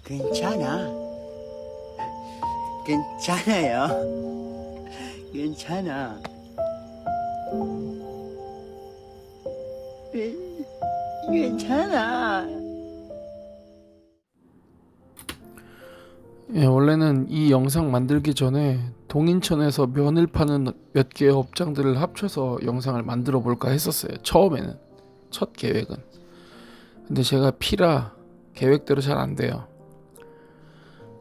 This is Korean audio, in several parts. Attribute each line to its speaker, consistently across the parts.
Speaker 1: 괜찮아. 괜찮아요. 괜찮아. 괜찮아.
Speaker 2: 예, 원래는 이 영상 만들기 전에 동인천에서 면을 파는 몇 개의 업장들을 합쳐서 영상을 만들어 볼까 했었어요. 처음에는 첫 계획은. 근데 제가 피라 계획대로 잘 안 돼요.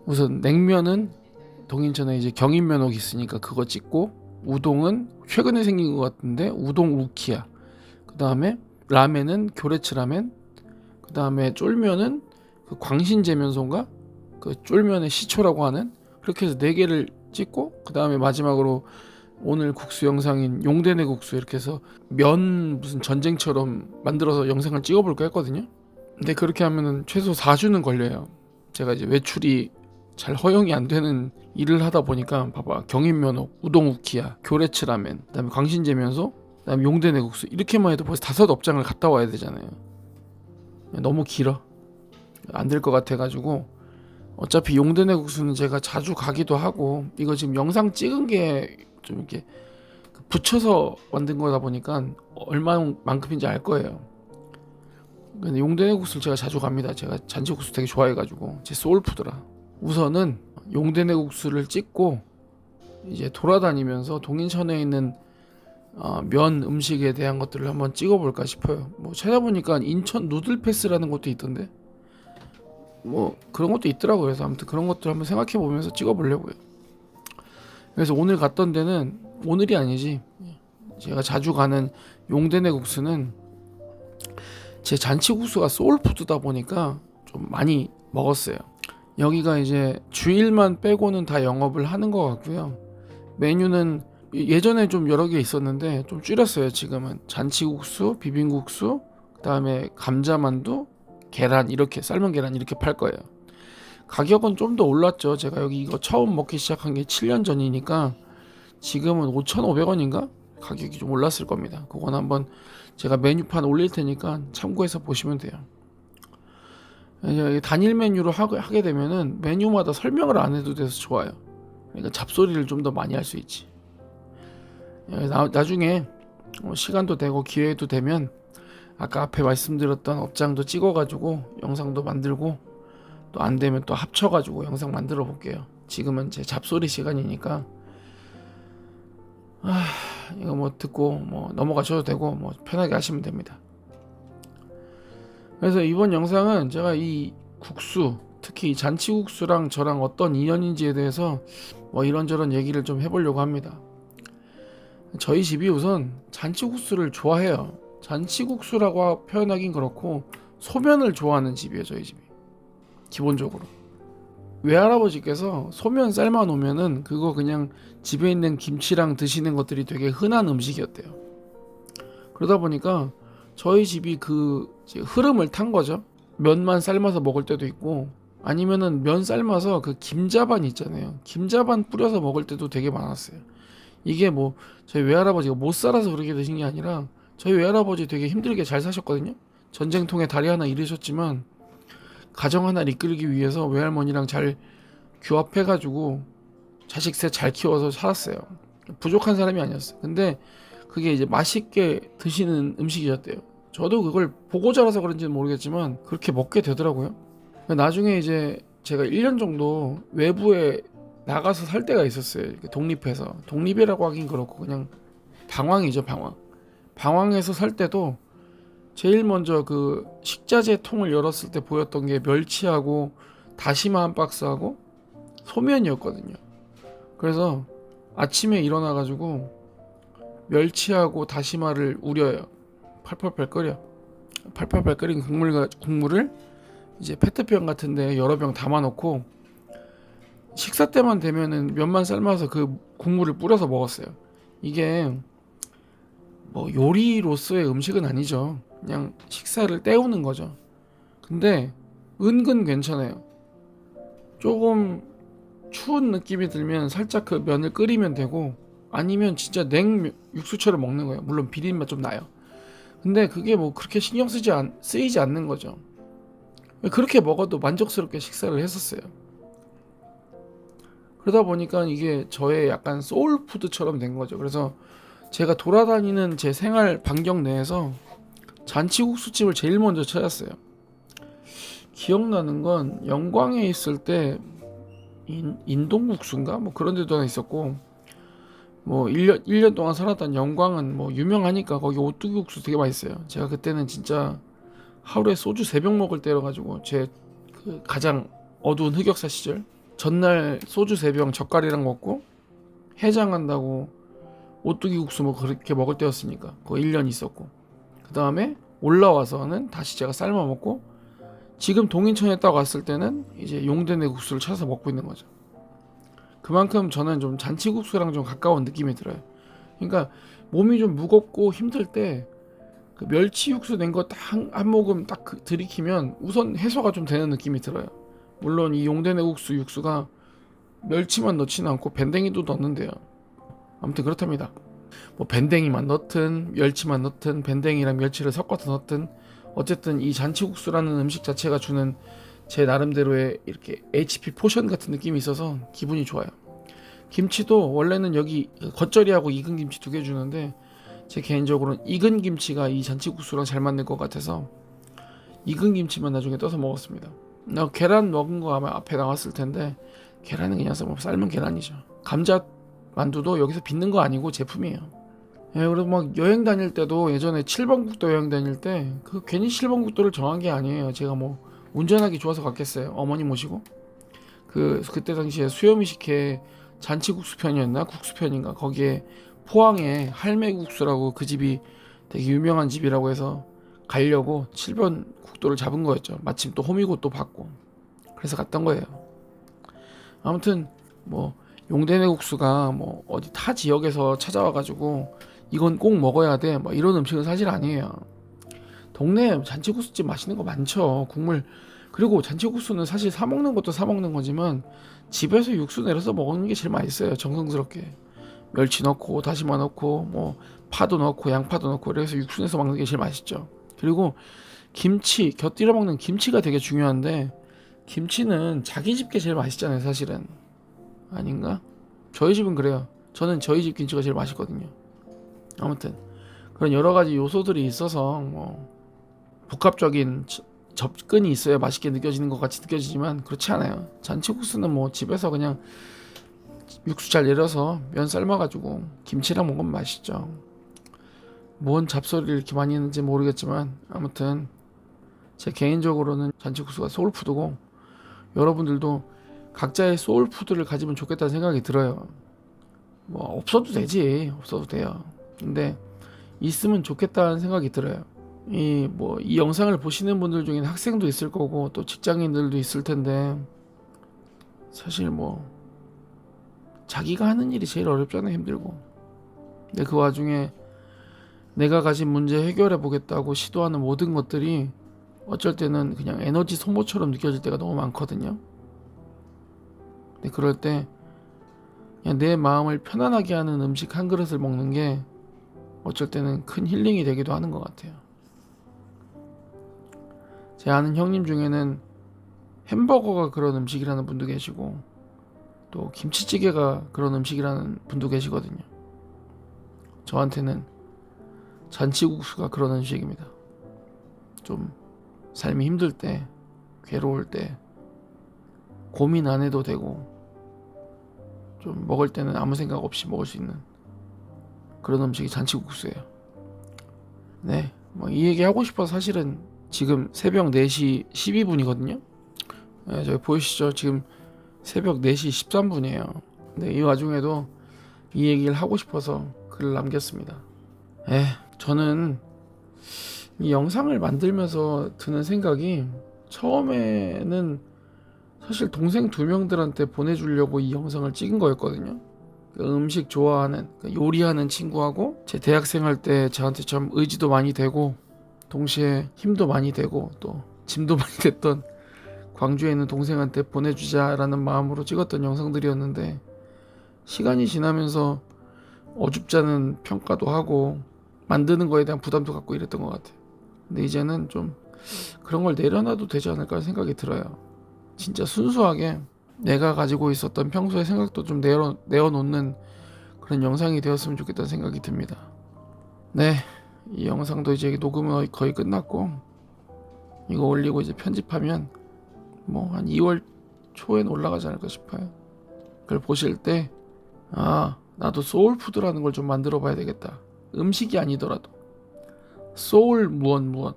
Speaker 2: 우선 냉면은 동인천에 이제 경인면옥 있으니까 그거 찍고, 우동은 최근에 생긴 것 같은데 우동 우키야. 그 다음에 라멘은 교레츠 라멘. 그 다음에 쫄면은 그 광신제면소인가? 그 쫄면의 시초라고 하는, 그렇게 해서 4개를 찍고, 그 다음에 마지막으로 오늘 국수 영상인 용대내 국수, 이렇게 해서 면 무슨 전쟁처럼 만들어서 영상을 찍어볼까 했거든요. 근데 그렇게 하면은 최소 4주는 걸려요. 제가 이제 외출이 잘 허용이 안 되는 일을 하다 보니까, 봐봐, 경인면옥, 우동 우키야, 교레츠 라멘, 그다음에 광신제면소, 그다음에 용대내 국수, 이렇게만 해도 벌써 5업장을 갔다 와야 되잖아요. 너무 길어. 안 될 것 같아가지고, 어차피 용대내 국수는 제가 자주 가기도 하고, 이거 지금 영상 찍은 게 좀 이렇게 붙여서 만든 거다 보니까 얼마만큼인지 알 거예요. 근데 용대내 국수를 제가 자주 갑니다. 제가 잔치국수 되게 좋아해가지고, 제 소울푸드라. 우선은 용대내 국수를 찍고 이제 돌아다니면서 동인천에 있는 면 음식에 대한 것들을 한번 찍어볼까 싶어요. 뭐 찾아보니까 인천 누들패스라는 것도 있던데, 뭐 그런 것도 있더라고요. 그래서 아무튼 그런 것들 한번 생각해 보면서 찍어보려고요. 그래서 오늘 갔던 데는, 오늘이 아니지, 제가 자주 가는 용대내 국수는 제 잔치국수가 소울푸드다 보니까 좀 많이 먹었어요. 여기가 이제 주일만 빼고는 다 영업을 하는 것 같고요. 메뉴는 예전에 좀 여러 개 있었는데 좀 줄였어요. 지금은 잔치국수, 비빔국수, 그다음에 감자만두, 계란, 이렇게 삶은 계란 이렇게 팔 거예요. 가격은 좀 더 올랐죠. 제가 여기 이거 처음 먹기 시작한 게 7년 전이니까 지금은 5,500원인가? 가격이 좀 올랐을 겁니다. 그건 한번 제가 메뉴판 올릴 테니까 참고해서 보시면 돼요. 이제 단일 메뉴로 하게 되면은 메뉴마다 설명을 안 해도 돼서 좋아요. 그러니까 잡소리를 좀 더 많이 할 수 있지. 나중에 시간도 되고 기회도 되면 아까 앞에 말씀드렸던 업장도 찍어가지고 영상도 만들고, 또 안 되면 또 합쳐가지고 영상 만들어 볼게요. 지금은 제 잡소리 시간이니까 이거 뭐 듣고 뭐 넘어가셔도 되고 뭐 편하게 하시면 됩니다. 그래서 이번 영상은 제가 이 국수, 특히 이 잔치국수랑 저랑 어떤 인연인지에 대해서 뭐 이런저런 얘기를 좀 해보려고 합니다. 저희 집이 우선 잔치국수를 좋아해요. 잔치국수라고 표현하긴 그렇고 소면을 좋아하는 집이에요. 저희 집이 기본적으로. 외할아버지께서 소면 삶아 놓으면은 그거 그냥 집에 있는 김치랑 드시는 것들이 되게 흔한 음식이었대요. 그러다 보니까 저희 집이 그 흐름을 탄 거죠. 면만 삶아서 먹을 때도 있고, 아니면은 면 삶아서 그 김자반 있잖아요. 김자반 뿌려서 먹을 때도 되게 많았어요. 이게 뭐 저희 외할아버지가 못 살아서 그렇게 드신 게 아니라, 저희 외할아버지 되게 힘들게 잘 사셨거든요. 전쟁통에 다리 하나 잃으셨지만 가정 하나 이끌기 위해서 외할머니랑 잘 규합해가지고 자식 셋 잘 키워서 살았어요. 부족한 사람이 아니었어요. 근데 그게 이제 맛있게 드시는 음식이었대요. 저도 그걸 보고 자라서 그런지는 모르겠지만 그렇게 먹게 되더라고요. 나중에 이제 제가 1년 정도 외부에 나가서 살 때가 있었어요. 독립해서. 독립이라고 하긴 그렇고 그냥 방황이죠, 방황. 방황해서 살 때도 제일 먼저 그 식자재 통을 열었을 때 보였던 게 멸치하고 다시마 한 박스하고 소면이었거든요. 그래서 아침에 일어나가지고 멸치하고 다시마를 우려요. 팔팔팔 끓여. 팔팔팔 끓인 국물을 이제 페트병 같은데 여러 병 담아놓고, 식사 때만 되면은 면만 삶아서 그 국물을 뿌려서 먹었어요. 이게 뭐 요리로서의 음식은 아니죠. 그냥 식사를 때우는 거죠. 근데 은근 괜찮아요. 조금 추운 느낌이 들면 살짝 그 면을 끓이면 되고, 아니면 진짜 냉 육수처럼 먹는 거예요. 물론 비린맛 좀 나요. 근데 그게 뭐 그렇게 신경 쓰이지 않는 거죠. 그렇게 먹어도 만족스럽게 식사를 했었어요. 그러다 보니까 이게 저의 약간 소울푸드처럼 된 거죠. 그래서 제가 돌아다니는 제 생활 반경 내에서 잔치국수집을 제일 먼저 찾았어요. 기억나는 건 영광에 있을 때 인동국수인가 뭐 그런 데도 하나 있었고, 뭐 1년 동안 살았던 영광은 뭐 유명하니까 거기 오뚜기 국수 되게 맛있어요. 제가 그때는 진짜 하루에 소주 3병 먹을 때여 가지고 제 그 가장 어두운 흑역사 시절, 전날 소주 3병 젓갈이랑 먹고 해장한다고 오뚜기 국수 뭐 그렇게 먹을 때였으니까 거의 1년 있었고, 그 다음에 올라와서는 다시 제가 삶아 먹고, 지금 동인천에 딱 왔을 때는 이제 용대내 국수를 찾아서 먹고 있는 거죠. 그만큼 저는 좀 잔치국수랑 좀 가까운 느낌이 들어요. 그러니까 몸이 좀 무겁고 힘들 때 그 멸치 육수 낸 거 딱 한 모금 딱 들이키면 우선 해소가 좀 되는 느낌이 들어요. 물론 이 용대내 국수 육수가 멸치만 넣지는 않고 밴댕이도 넣는데요. 아무튼 그렇답니다. 뭐 밴댕이만 넣든 멸치만 넣든 밴댕이랑 멸치를 섞어서 넣든 어쨌든 이 잔치국수라는 음식 자체가 주는 제 나름대로의 이렇게 HP 포션 같은 느낌이 있어서 기분이 좋아요. 김치도 원래는 여기 겉절이하고 익은 김치 2개 주는데 제 개인적으로는 익은 김치가 이 잔치국수랑 잘 맞는 것 같아서 익은 김치만 나중에 떠서 먹었습니다. 나 계란 먹은 거 아마 앞에 나왔을 텐데, 계란은 그냥 삶은 계란이죠. 감자 만두도 여기서 빚는 거 아니고 제품이에요. 예, 그래서 막 여행 다닐 때도 예전에 7번 국도 여행 다닐 때 그 괜히 7번 국도를 정한 게 아니에요. 제가 뭐 운전하기 좋아서 갔겠어요. 어머니 모시고. 그때 당시에 수요미식회 잔치국수 편이었나 국수 편인가, 거기에 포항에 할매국수라고 그 집이 되게 유명한 집이라고 해서 가려고 7번 국도를 잡은 거였죠. 마침 또 호미곶 또 받고 그래서 갔던 거예요. 아무튼 뭐 용대내 국수가 뭐 어디 타 지역에서 찾아와가지고 이건 꼭 먹어야 돼 뭐 이런 음식은 사실 아니에요. 동네 잔치국수집 맛있는 거 많죠. 국물, 그리고 잔치국수는 사실 사 먹는 것도 사 먹는 거지만 집에서 육수 내려서 먹는 게 제일 맛있어요. 정성스럽게 멸치 넣고 다시마 넣고 뭐 파도 넣고 양파도 넣고 그래서 육수 내서 먹는 게 제일 맛있죠. 그리고 김치, 곁들여 먹는 김치가 되게 중요한데, 김치는 자기 집 게 제일 맛있잖아요 사실은. 아닌가? 저희 집은 그래요. 저는 저희 집 김치가 제일 맛있거든요. 아무튼 그런 여러 가지 요소들이 있어서 뭐 복합적인 접근이 있어야 맛있게 느껴지는 것 같이 느껴지지만 그렇지 않아요. 잔치국수는 뭐 집에서 그냥 육수 잘 내려서 면 삶아가지고 김치랑 먹으면 맛있죠. 뭔 잡소리를 이렇게 많이 했는지 모르겠지만 아무튼 제 개인적으로는 잔치국수가 소울푸드고, 여러분들도 각자의 소울푸드를 가지면 좋겠다는 생각이 들어요. 뭐 없어도 되지, 없어도 돼요. 근데 있으면 좋겠다는 생각이 들어요. 이 영상을 보시는 분들 중에는 학생도 있을 거고 또 직장인들도 있을 텐데, 사실 뭐 자기가 하는 일이 제일 어렵잖아요. 힘들고. 근데 그 와중에 내가 가진 문제 해결해 보겠다고 시도하는 모든 것들이 어쩔 때는 그냥 에너지 소모처럼 느껴질 때가 너무 많거든요. 근데 그럴 때 그냥 내 마음을 편안하게 하는 음식 한 그릇을 먹는 게 어쩔 때는 큰 힐링이 되기도 하는 것 같아요. 제 아는 형님 중에는 햄버거가 그런 음식이라는 분도 계시고 또 김치찌개가 그런 음식이라는 분도 계시거든요. 저한테는 잔치국수가 그런 음식입니다. 좀 삶이 힘들 때, 괴로울 때 고민 안 해도 되고 좀 먹을 때는 아무 생각 없이 먹을 수 있는 그런 음식이 잔치국수예요. 네, 뭐 이 얘기 하고 싶어서 사실은 지금 새벽 4시 12분이거든요. 네, 저기 보이시죠? 지금 새벽 4시 13분이에요. 근데 이 와중에도 이 얘기를 하고 싶어서 글을 남겼습니다. 저는 이 영상을 만들면서 드는 생각이, 처음에는 사실 동생 2명들한테 보내주려고 이 영상을 찍은 거였거든요. 음식 좋아하는, 요리하는 친구하고 제 대학생활 때 저한테 참 의지도 많이 되고 동시에 힘도 많이 되고 또 짐도 많이 됐던 광주에 있는 동생한테 보내주자라는 마음으로 찍었던 영상들이었는데, 시간이 지나면서 어줍잖은 평가도 하고 만드는 거에 대한 부담도 갖고 이랬던 것 같아요. 근데 이제는 좀 그런 걸 내려놔도 되지 않을까 생각이 들어요. 진짜 순수하게 내가 가지고 있었던 평소의 생각도 좀 내어놓는 그런 영상이 되었으면 좋겠다는 생각이 듭니다. 네, 이 영상도 이제 녹음은 거의 끝났고 이거 올리고 이제 편집하면 뭐 한 2월 초엔 올라가지 않을까 싶어요. 그걸 보실 때 나도 소울푸드라는 걸 좀 만들어 봐야 되겠다. 음식이 아니더라도 소울 무엇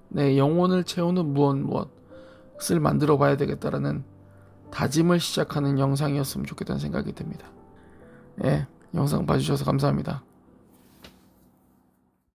Speaker 2: 내 영혼을 채우는 무엇을 만들어 봐야 되겠다라는 다짐을 시작하는 영상이었으면 좋겠다는 생각이 듭니다. 예, 영상 봐주셔서 감사합니다.